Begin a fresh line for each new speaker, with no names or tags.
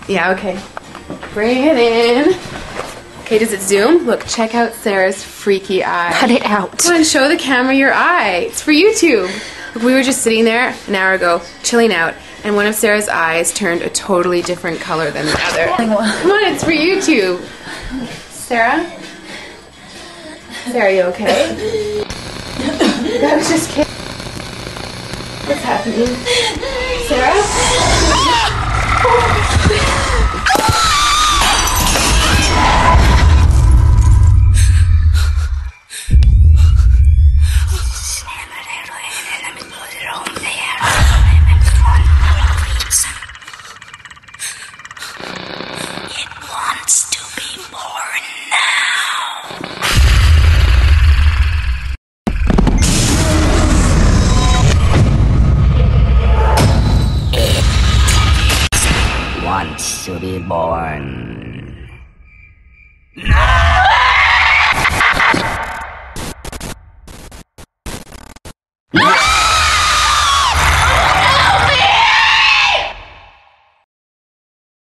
Yeah, okay. Bring it in. Okay, does it zoom? Look, check out Sarah's freaky eye.
Cut it out.
Come on, show the camera your eye. It's for YouTube. Look, we were just sitting there an hour ago, chilling out, and one of Sarah's eyes turned a totally different color than the other. Come on, it's for YouTube. Sarah? Sarah, you okay? I was just kidding. What's happening? Sarah?
It wants to be born now. It wants to be born